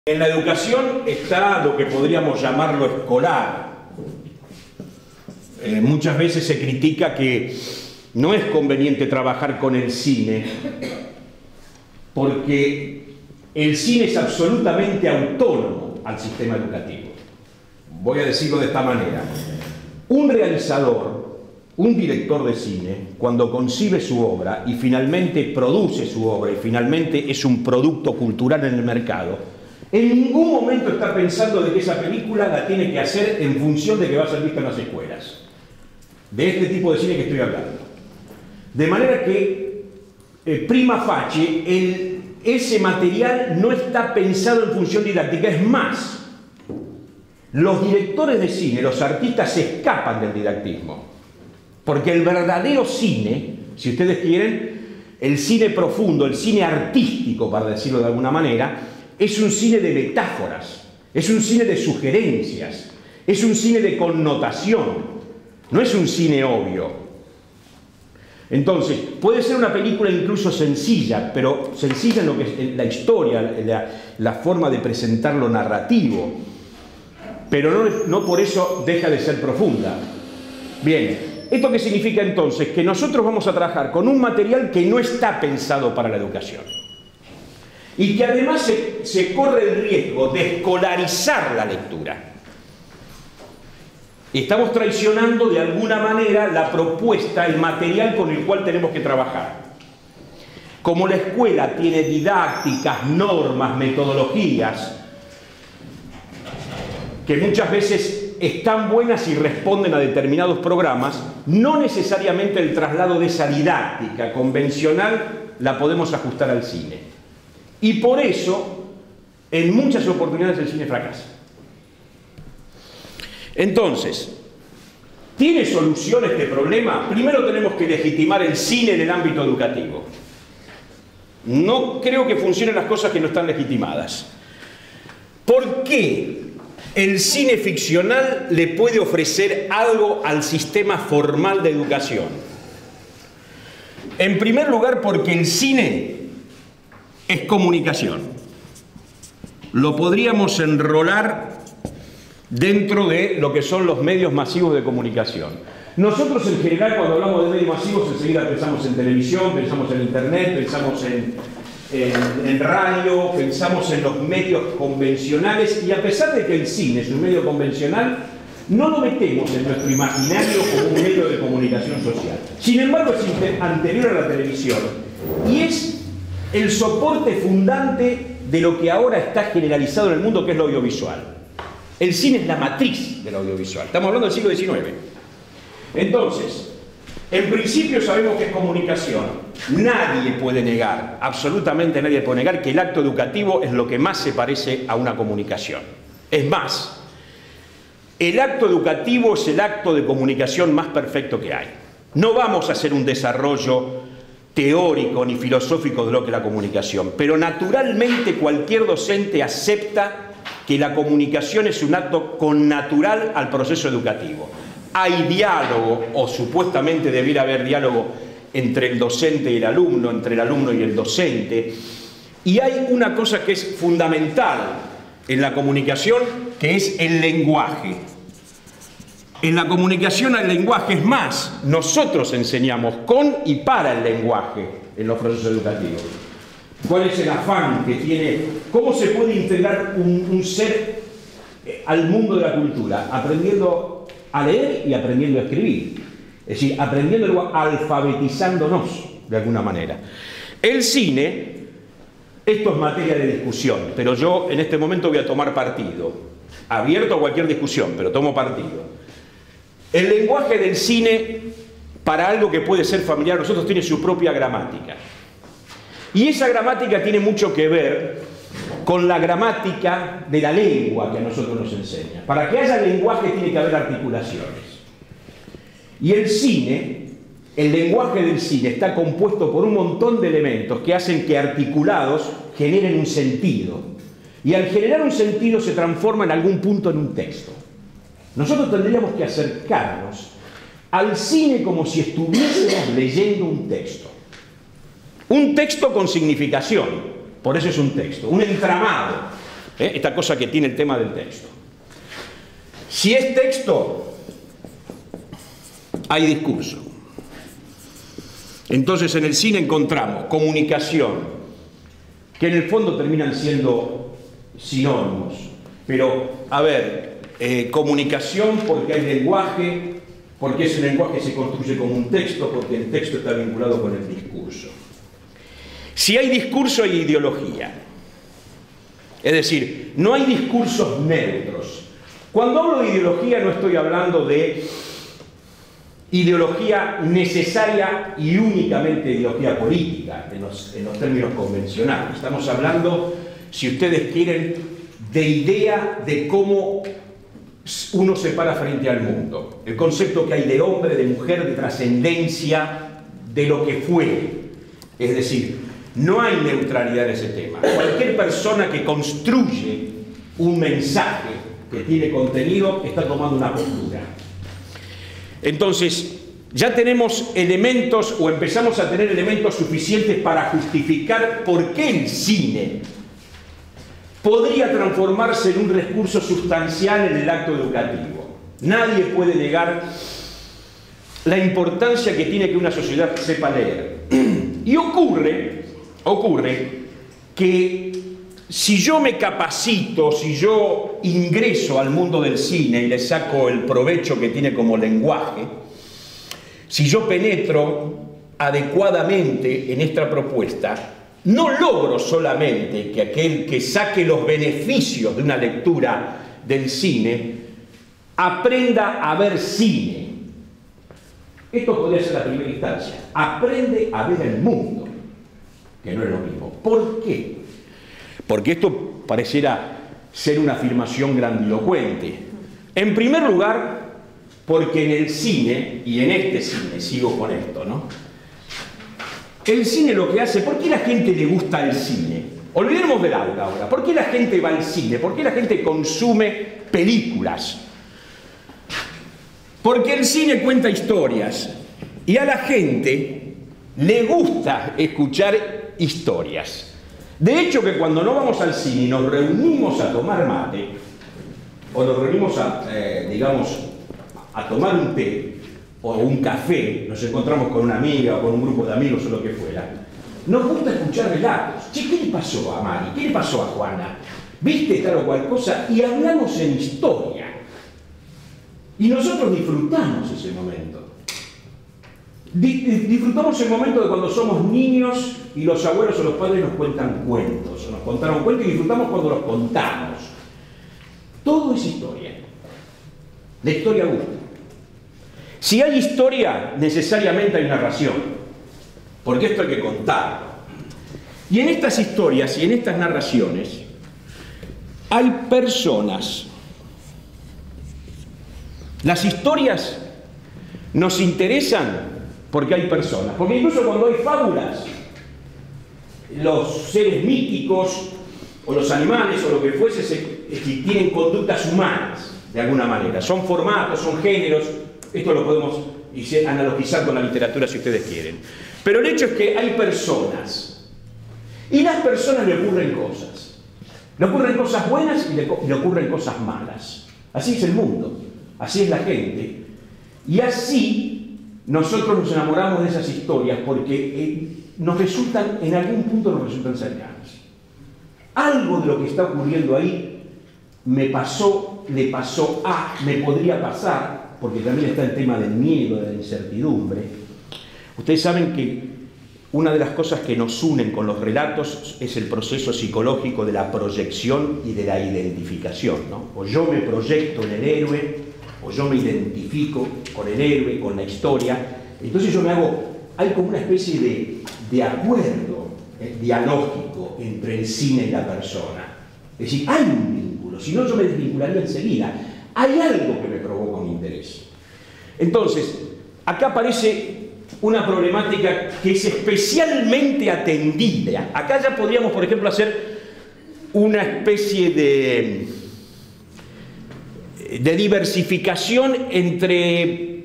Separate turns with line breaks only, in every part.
En la educación está lo que podríamos llamarlo escolar. Muchas veces se critica que no es conveniente trabajar con el cine, porque el cine es absolutamente autónomo al sistema educativo. Voy a decirlo de esta manera. Un realizador, un director de cine, cuando concibe su obra y finalmente produce su obra y finalmente es un producto cultural en el mercado, en ningún momento está pensando de que esa película la tiene que hacer en función de que va a ser vista en las escuelas. De este tipo de cine que estoy hablando. De manera que, prima facie, ese material no está pensado en función didáctica. Es más, los directores de cine, los artistas, se escapan del didactismo. Porque el verdadero cine, si ustedes quieren, el cine profundo, el cine artístico, para decirlo de alguna manera, es un cine de metáforas, es un cine de sugerencias, es un cine de connotación, no es un cine obvio. Entonces, puede ser una película incluso sencilla, pero sencilla en lo que es la historia, la forma de presentar lo narrativo, pero no por eso deja de ser profunda. Bien, ¿esto qué significa entonces? Que nosotros vamos a trabajar con un material que no está pensado para la educación. Y que además se corre el riesgo de escolarizar la lectura. Estamos traicionando de alguna manera la propuesta, el material con el cual tenemos que trabajar. Como la escuela tiene didácticas, normas, metodologías, que muchas veces están buenas y responden a determinados programas, no necesariamente el traslado de esa didáctica convencional la podemos ajustar al cine. Y por eso, en muchas oportunidades el cine fracasa. Entonces, ¿tiene solución este problema? Primero tenemos que legitimar el cine en el ámbito educativo. No creo que funcionen las cosas que no están legitimadas. ¿Por qué el cine ficcional le puede ofrecer algo al sistema formal de educación? En primer lugar, porque el cine es comunicación. Lo podríamos enrolar dentro de lo que son los medios masivos de comunicación. Nosotros en general cuando hablamos de medios masivos enseguida pensamos en televisión, pensamos en internet, pensamos en radio, pensamos en los medios convencionales, y a pesar de que el cine es un medio convencional, no lo metemos en nuestro imaginario como un medio de comunicación social. Sin embargo, es anterior a la televisión y es el soporte fundante de lo que ahora está generalizado en el mundo, que es lo audiovisual. El cine es la matriz del audiovisual. Estamos hablando del siglo XIX. Entonces, en principio sabemos que es comunicación. Nadie puede negar, absolutamente nadie puede negar, que el acto educativo es lo que más se parece a una comunicación. Es más, el acto educativo es el acto de comunicación más perfecto que hay. No vamos a hacer un desarrollo teórico ni filosófico de lo que es la comunicación, pero naturalmente cualquier docente acepta que la comunicación es un acto connatural al proceso educativo. Hay diálogo, o supuestamente debiera haber diálogo entre el docente y el alumno, entre el alumno y el docente, y hay una cosa que es fundamental en la comunicación, que es el lenguaje. En la comunicación al lenguaje, es más, nosotros enseñamos con y para el lenguaje en los procesos educativos. ¿Cuál es el afán que tiene? ¿Cómo se puede integrar un ser al mundo de la cultura? Aprendiendo a leer y aprendiendo a escribir. Es decir, aprendiendo, luego alfabetizándonos de alguna manera. El cine, esto es materia de discusión, pero yo en este momento voy a tomar partido. Abierto a cualquier discusión, pero tomo partido. El lenguaje del cine, para algo que puede ser familiar a nosotros, tiene su propia gramática. Y esa gramática tiene mucho que ver con la gramática de la lengua que a nosotros nos enseña. Para que haya lenguaje tiene que haber articulaciones. Y el cine, el lenguaje del cine está compuesto por un montón de elementos que hacen que articulados generen un sentido. Y al generar un sentido se transforma en algún punto en un texto. Nosotros tendríamos que acercarnos al cine como si estuviésemos leyendo un texto. Un texto con significación, por eso es un texto, un entramado. Esta cosa que tiene el tema del texto. Si es texto, hay discurso. Entonces en el cine encontramos comunicación, que en el fondo terminan siendo sinónimos. Pero, a ver, comunicación porque hay lenguaje, porque ese lenguaje se construye como un texto, porque el texto está vinculado con el discurso. Si hay discurso, hay ideología. Es decir, no hay discursos neutros. Cuando hablo de ideología no estoy hablando de ideología necesaria y únicamente ideología política, en los términos convencionales. Estamos hablando, si ustedes quieren, de idea de cómo uno se para frente al mundo. El concepto que hay de hombre, de mujer, de trascendencia, de lo que fue. Es decir, no hay neutralidad en ese tema. Cualquier persona que construye un mensaje que tiene contenido está tomando una postura. Entonces, ya tenemos elementos o empezamos a tener elementos suficientes para justificar por qué el cine podría transformarse en un recurso sustancial en el acto educativo. Nadie puede negar la importancia que tiene que una sociedad sepa leer. Y ocurre que si yo me capacito, si yo ingreso al mundo del cine y le saco el provecho que tiene como lenguaje, si yo penetro adecuadamente en esta propuesta, no logro solamente que aquel que saque los beneficios de una lectura del cine aprenda a ver cine. Esto podría ser la primera instancia. Aprende a ver el mundo, que no es lo mismo. ¿Por qué? Porque esto pareciera ser una afirmación grandilocuente. En primer lugar, porque en el cine, y en este cine, sigo con esto, ¿no? El cine lo que hace, ¿por qué la gente le gusta el cine? Olvidemos del aula ahora. ¿Por qué la gente va al cine? ¿Por qué la gente consume películas? Porque el cine cuenta historias y a la gente le gusta escuchar historias. De hecho, que cuando no vamos al cine y nos reunimos a tomar mate, o nos reunimos a tomar un té o un café, nos encontramos con una amiga o con un grupo de amigos o lo que fuera, nos gusta escuchar relatos. Che, ¿qué le pasó a Mari? ¿Qué le pasó a Juana? ¿Viste tal o cual cosa? Y hablamos en historia. Y nosotros disfrutamos ese momento. Disfrutamos el momento de cuando somos niños y los abuelos o los padres nos cuentan cuentos, o nos contaron cuentos y disfrutamos cuando los contamos. Todo es historia. La historia gusta. Si hay historia, necesariamente hay narración, porque esto hay que contarlo. Y en estas historias y en estas narraciones hay personas. Las historias nos interesan porque hay personas, porque incluso cuando hay fábulas, los seres míticos o los animales o lo que fuese tienen conductas humanas de alguna manera, son formatos, son géneros. Esto lo podemos analogizar con la literatura si ustedes quieren. Pero el hecho es que hay personas. Y a las personas le ocurren cosas. Le ocurren cosas buenas y le ocurren cosas malas. Así es el mundo. Así es la gente. Y así nosotros nos enamoramos de esas historias porque en algún punto nos resultan cercanas. Algo de lo que está ocurriendo ahí me pasó, le pasó a, me podría pasar, porque también está el tema del miedo, de la incertidumbre. Ustedes saben que una de las cosas que nos unen con los relatos es el proceso psicológico de la proyección y de la identificación, ¿no? O yo me proyecto en el héroe, o yo me identifico con el héroe, con la historia. Entonces hay como una especie de acuerdo dialógico entre el cine y la persona. Es decir, hay un vínculo, si no yo me desvincularía enseguida. Hay algo que me provoca un interés. Entonces, acá aparece una problemática que es especialmente atendida. Acá ya podríamos, por ejemplo, hacer una especie de diversificación entre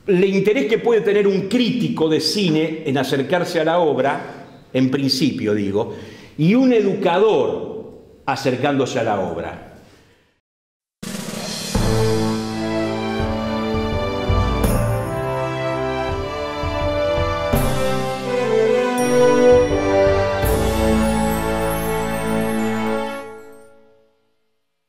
el interés que puede tener un crítico de cine en acercarse a la obra, en principio digo, y un educador acercándose a la obra.